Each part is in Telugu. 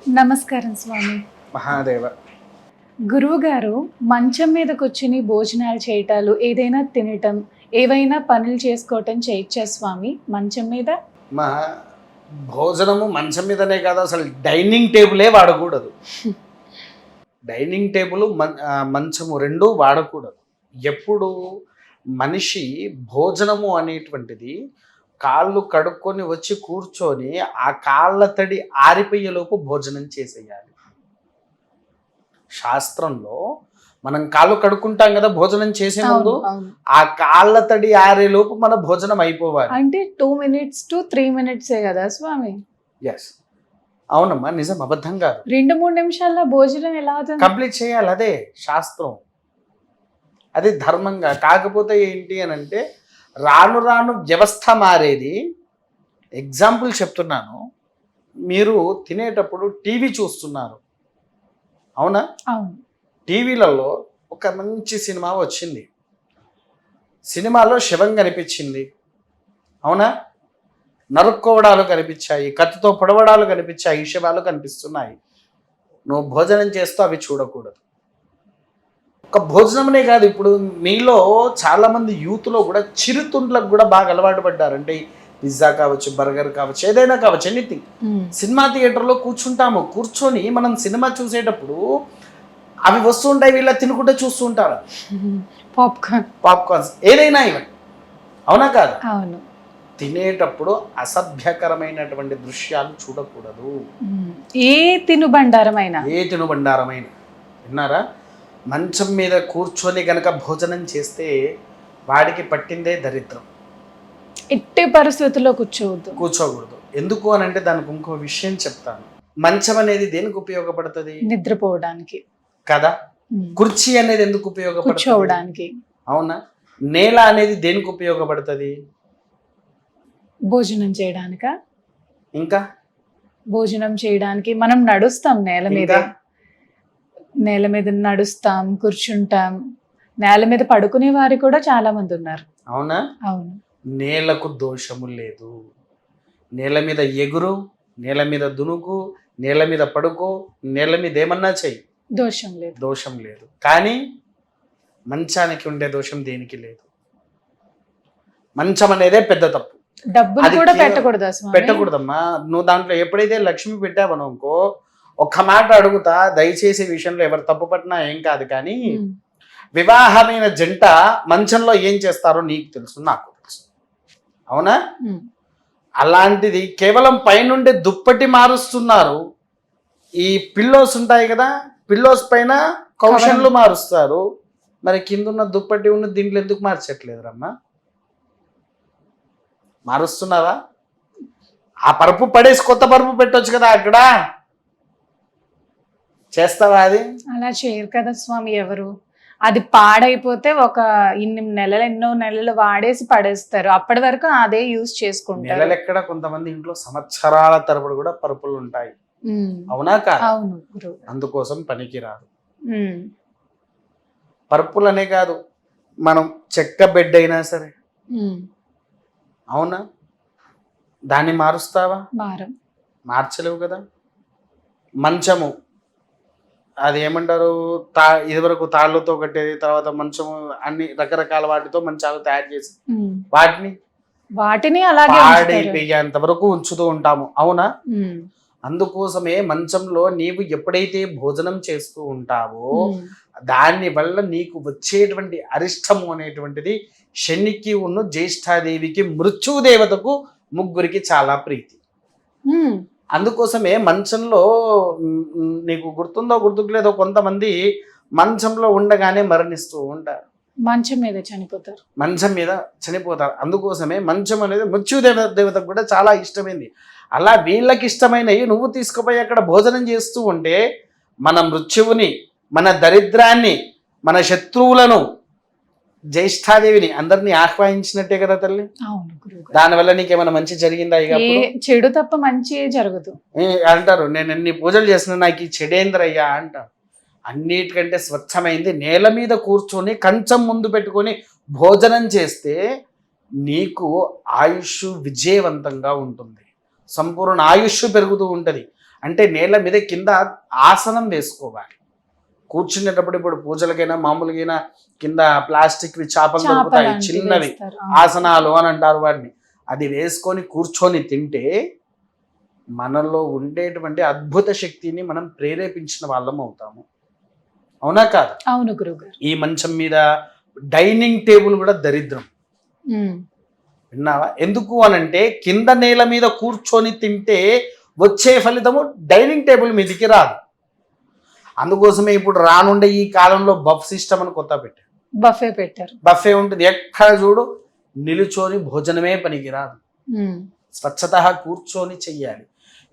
నమస్కారం స్వామి. మహాదేవ. గురువు గారు మంచం మీద కూర్చుని భోజనాలు చేయటాలు, ఏదైనా తినటం, ఏవైనా పనులు చేసుకోవటం చేయొచ్చా స్వామి మంచం మీద? మా భోజనము మంచం మీదనే కాదు, అసలు డైనింగ్ టేబులే వాడకూడదు. డైనింగ్ టేబుల్ మంచము రెండూ వాడకూడదు. ఎప్పుడు మనిషి భోజనము అనేటువంటిది కాళ్ళు కడుక్కొని వచ్చి కూర్చొని ఆ కాళ్ళ తడి ఆరిపోయేలోపు భోజనం చేసేయాలి. శాస్త్రంలో మనం కాళ్ళు కడుక్కుంటాం కదా భోజనం చేసే ముందు, ఆ కాళ్ళ తడి ఆరేలోపు మన భోజనం అయిపోవాలి. అంటే 2 minutes to 3 minutes కదా స్వామి? ఎస్, అవునమ్మా, నిజం, అబద్ధం కాదు. 2-3 నిమిషాల్లో భోజనం ఎలా అవుతుంది? కంప్లీట్ చేయాలి, అదే శాస్త్రం, అది ధర్మంగా. కాకపోతే ఏంటి అని అంటే రాను రాను వ్యవస్థ మారేది. ఎగ్జాంపుల్ చెప్తున్నాను, మీరు తినేటప్పుడు టీవీ చూస్తున్నారు, అవునా? అవును. టీవీలలో ఒక మంచి సినిమా వచ్చింది, సినిమాలో శవం కనిపించింది, అవునా? నరుక్కోవడాలు కనిపించాయి, కత్తితో పొడవడాలు కనిపించాయి, శవాలు కనిపిస్తున్నాయి. నువ్వు భోజనం చేస్తూ అవి చూడకూడదు. ఒక భోజనమనే కాదు, ఇప్పుడు మీలో చాలామంది యూత్లో కూడా చిరుతుండ్లకు కూడా బాగా అలవాటు పడ్డారు. అంటే పిజ్జా కావచ్చు, బర్గర్ కావచ్చు, ఏదైనా కావచ్చు, ఎనీథింగ్. సినిమా థియేటర్లో కూర్చొని మనం సినిమా చూసేటప్పుడు అవి వస్తుంటాయి, వీళ్ళ తినుకుంటే చూస్తూ ఉంటారు. పాప్కార్న్స్ ఏదైనా ఇవ్వండి, అవునా కాదు? అవును. తినేటప్పుడు అసభ్యకరమైనటువంటి దృశ్యాలు చూడకూడదు. ఏ తినుబండారమైనా విన్నారా? మంచం మీద కూర్చొని గనక భోజనం చేస్తే వాడికి పట్టిందే దరిద్రం. ఎట్టి పరిస్థితుల్లో కూర్చోకూడదు. ఎందుకు అని అంటే దానికి ఇంకో విషయం చెప్తాను. మంచం అనేది దేనికి ఉపయోగపడుతుంది? నిద్రపోవడానికి కదా. కుర్చీ అనేది ఎందుకు ఉపయోగపడుతుంది? కూర్చోవడానికి. అవునా? నేల అనేది దేనికి ఉపయోగపడుతుంది? భోజనం చేయడానిక. ఇంకా భోజనం చేయడానికి మనం నడుస్తాం నేల మీద నడుస్తాం, కూర్చుంటాం. నేల మీద పడుకునే వారు కూడా చాలా మంది ఉన్నారు, అవునా? అవును. నేలకు దోషము లేదు. నేల మీద ఎగురు, నేల మీద దునుకు, నేల మీద పడుకో, నేల మీద ఏమన్నా చెయ్యి, దోషం లేదు. కానీ మంచానికి ఉండే దోషం దేనికి లేదు. మంచం అనేదే పెద్ద తప్పు. డబ్బులు కూడా పెట్టకూడదమ్మా. నువ్వు దాంట్లో ఎప్పుడైతే లక్ష్మి పెట్టావనుకో, ఒక్క మాట అడుగుతా, దయచేసి విషయంలో ఎవరు తప్పు పట్టినా ఏం కాదు, కానీ వివాహమైన జంట మంచంలో ఏం చేస్తారో నీకు తెలుసు, నాకు తెలుసు, అవునా? అలాంటిది కేవలం పైనుండి దుప్పటి మారుస్తున్నారు. ఈ పిల్లోస్ ఉంటాయి కదా, పిల్లోస్ పైన కౌషన్లు మారుస్తారు. మరి కిందున్న దుప్పటి ఉన్న దీంట్లో ఎందుకు మార్చట్లేదు రమ్మా? మారుస్తున్నారా? ఆ పరుపు పడేసి కొత్త పరుపు పెట్టొచ్చు కదా అక్కడ. చేస్తావా? అది అలా చేయరు కదా స్వామి ఎవరు. అది పాడైపోతే ఎన్నో నెలలు వాడేసి పడేస్తారు. అప్పటి వరకు అదే యూజ్ చేసుకుంటారు. నెలలు ఎక్కడ, కొంతమంది ఇంట్లో సంవత్సరాల తరబడి కూడా పరుపులు ఉంటాయి, అవునా కాదు? అవును. అందుకోసం పనికిరాదు. పరుపులనే కాదు, మనం చెక్క బెడ్ అయినా సరే, అవునా? దాన్ని మారుస్తావా? మార్చలేవు కదా. మంచము అది ఏమంటారు, ఇదివరకు తాళ్ళతో కట్టేది, తర్వాత మంచము అన్ని రకరకాల వాటితో మంచాలు తయారు చేసి వాటిని పాడైపోయేంత వరకు ఉంచుతూ ఉంటాము, అవునా? అందుకోసమే మంచంలో నీవు ఎప్పుడైతే భోజనం చేస్తూ ఉంటావో దాని వల్ల నీకు వచ్చేటువంటి అరిష్టము అనేటువంటిది శనికి ఉన్న జ్యేష్ఠాదేవికి, మృత్యుదేవతకు, ముగ్గురికి చాలా ప్రీతి. అందుకోసమే మంచంలో, నీకు గుర్తుందో గుర్తుకులేదో, కొంతమంది మంచంలో ఉండగానే మరణిస్తూ ఉంటారు, మంచం మీద చనిపోతారు. అందుకోసమే మంచం అనేది మృత్యుదేవతకు కూడా చాలా ఇష్టమైంది. అలా వీళ్ళకి ఇష్టమైనవి నువ్వు తీసుకుపోయి అక్కడ భోజనం చేస్తూ ఉంటే మన మృత్యువుని, మన దరిద్రాన్ని, మన శత్రువులను, జ్యేష్ఠాదేవిని అందరినీ ఆహ్వానించినట్టే కదా తల్లి. దానివల్ల నీకేమైనా మంచి జరిగిందా? ఇక చెడు తప్ప మంచి జరుగుతూ అంటారు, నేను ఎన్ని పూజలు చేసిన నాకు ఈ చెడేంద్రయ్యా అంటారు. అన్నిటికంటే స్వచ్ఛమైంది నేల మీద కూర్చొని కంచం ముందు పెట్టుకొని భోజనం చేస్తే నీకు ఆయుష్ విజయవంతంగా ఉంటుంది, సంపూర్ణ ఆయుష్ పెరుగుతూ ఉంటుంది. అంటే నేల మీద కింద ఆసనం వేసుకోవాలి. కూర్చునేటప్పుడు ఇప్పుడు పూజలకైనా మామూలుగైనా కింద ప్లాస్టిక్ చాపలు దొరుకుతాయి, చాపలాంటివి చిన్నవి వేస్తారు. ఆసనాలు అని అంటారు వాటిని. అది వేసుకొని కూర్చొని తింటే మనలో ఉండేటువంటి అద్భుత శక్తిని మనం ప్రేరేపించిన వాళ్ళం అవుతాము. అవునా కాదు? అవును గురుగారు. ఈ మంచం మీద డైనింగ్ టేబుల్ కూడా దరిద్రం. ఉమ్, విన్నావా? ఎందుకు అనంటే కింద నేల మీద కూర్చొని తింటే వచ్చే ఫలితము డైనింగ్ టేబుల్ మీదకి రాదు. అందుకోసమే ఇప్పుడు రానుండే ఈ కాలంలో బఫ్ సిస్టమ్ అని కొత్త పెట్టారు. బఫే పెట్టారు. బఫే ఉంటుంది, ఎక్కడ చూడు నిలుచొని భోజనమే పనికిరాదు. ఉమ్, స్వచ్ఛతగా కూర్చొని చెయ్యాలి.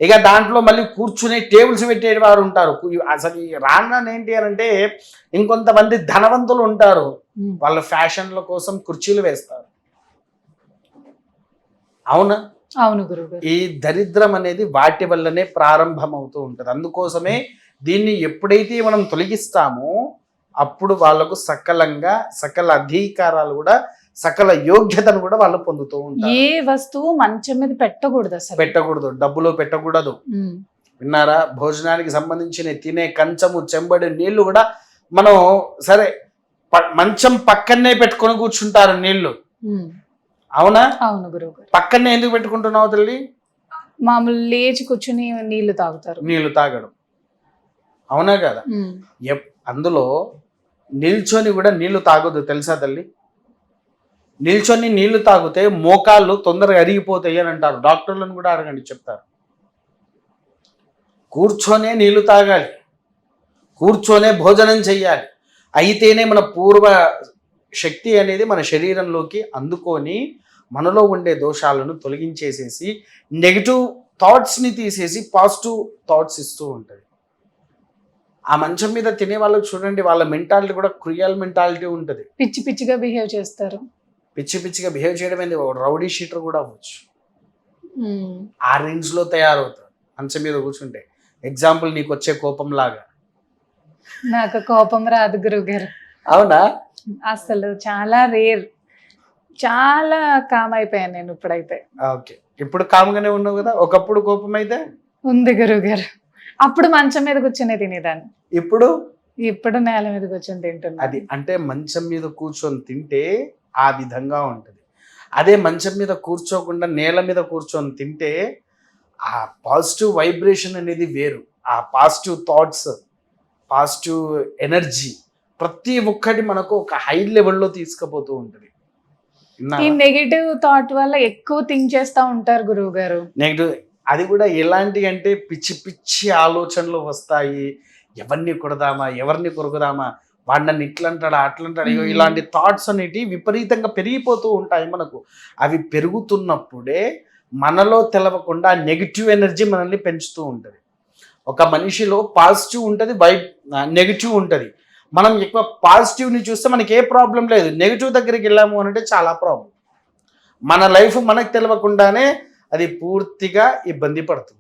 ఇక దాంట్లో మళ్ళీ కూర్చునే టేబుల్స్ పెట్టే వారు ఉంటారు. అసలు ఈ రాను ఏంటి అని అంటే ఇంకొంతమంది ధనవంతులు ఉంటారు, ఉమ్. వాళ్ళ ఫ్యాషన్ల కోసం కుర్చీలు వేస్తారు. అవునా? అవును గురుగారు. ఈ దరిద్రం అనేది వాటి వల్లనే ప్రారంభం అవుతూ ఉంటుంది. అందుకోసమే దీన్ని ఎప్పుడైతే మనం తొలగిస్తామో అప్పుడు వాళ్ళకు సకల అధికారాలు కూడా, సకల యోగ్యతను కూడా వాళ్ళు పొందుతూ ఉంటారు. ఏ వస్తువు మంచం మీద పెట్టకూడదు అసలు. పెట్టకూడదు, డబ్బులో పెట్టకూడదు. ఉమ్, విన్నారా? భోజనానికి సంబంధించిన తినే కంచము, చెంబడి నీళ్లు కూడా మనం సరే మంచం పక్కనే పెట్టుకొని కూర్చుంటారు నీళ్లు. ఉమ్. అవునా? అవును గురుగారు. పక్కనే ఎందుకు పెట్టుకుంటున్నావు తల్లి? మామూలు లేచి కూర్చుని నీళ్లు తాగుతారు. నీళ్లు తాగడం. అవునా కదా? ఉమ్, అందులో నిల్చొని కూడా నీళ్లు తాగొద్దు, తెలుసా తల్లి? నిల్చొని నీళ్లు తాగితే మోకాళ్ళు తొందరగా అరిగిపోతాయి అని అంటారు. డాక్టర్లను కూడా అడగండి, చెప్తారు. కూర్చొనే నీళ్లు తాగాలి, కూర్చొనే భోజనం చెయ్యాలి. అయితేనే మన పూర్వ శక్తి అనేది మన శరీరంలోకి అందుకొని మనలో ఉండే దోషాలను తొలగించేసేసి నెగిటివ్ థాట్స్ని తీసేసి పాజిటివ్ థాట్స్ ఇస్తూ ఉంటుంది. ఆ మంచం మీద తినే వాళ్ళకి చూడండి, వాళ్ళ మెంటాలిటీ కూడా క్రూయల్ మెంటాలిటీ ఉంటుంది. పిచ్చి పిచ్చిగా బిహేవ్ చేస్తారు. పిచ్చి పిచ్చిగా బిహేవ్ చేయడం ఏంది, రౌడీ షీటర్ కూడా అవ్వచ్చు. ఉమ్, ఆ రేంజ్లో తయారవుతారు మంచం మీద కూర్చుంటే. ఎగ్జాంపుల్ నీకు వచ్చే కోపం లాగా. నాకు కోపం రాదు గురుగారు. అవునా? అసలు చాలా రేర్. చాలా కామ్ అయిపోయాను నేను ఇప్పుడైతే. ఓకే, ఇప్పుడు కామ్గానే ఉన్నావు కదా. ఒకప్పుడు కోపం అయితే ఉంది గురుగారు. అప్పుడు మంచం మీద కూర్చొని తినేదాన్ని. ఇప్పుడు నేల మీద కూర్చొని తింటున్నా. అది అంటే మంచం మీద కూర్చొని తింటే ఆ విధంగా ఉంటుంది. అదే మంచం మీద కూర్చోకుండా నేల మీద కూర్చొని తింటే ఆ పాజిటివ్ వైబ్రేషన్ అనేది వేరు. ఆ పాజిటివ్ థాట్స్, పాజిటివ్ ఎనర్జీ ప్రతి ఒక్కటి మనకు ఒక హై లెవెల్లో తీసుకుపోతూ ఉంటుంది. ఈ నెగిటివ్ థాట్ వల్ల ఎక్కువ థింక్ చేస్తా ఉంటారు గురువు గారు. నెగిటివ్ అది కూడా ఎలాంటి అంటే పిచ్చి పిచ్చి ఆలోచనలు వస్తాయి. ఎవరిని కొడదామా, ఎవరిని కొరుకుదామా, వాడు నన్ను ఇట్లంటాడా అట్లంటాడు, ఇలాంటి థాట్స్ అనేటివి విపరీతంగా పెరిగిపోతూ ఉంటాయి మనకు. అవి పెరుగుతున్నప్పుడే మనలో తెలవకుండా నెగిటివ్ ఎనర్జీ మనల్ని పెంచుతూ ఉంటుంది. ఒక మనిషిలో పాజిటివ్ ఉంటుంది, నెగిటివ్ ఉంటుంది. మనం ఎక్కువ పాజిటివ్ని చూస్తే మనకి ఏ ప్రాబ్లం లేదు. నెగిటివ్ దగ్గరికి వెళ్ళాము అంటే చాలా ప్రాబ్లం. మన లైఫ్ మనకు తెలవకుండానే అది పూర్తిగా ఇబ్బంది పడుతుంది.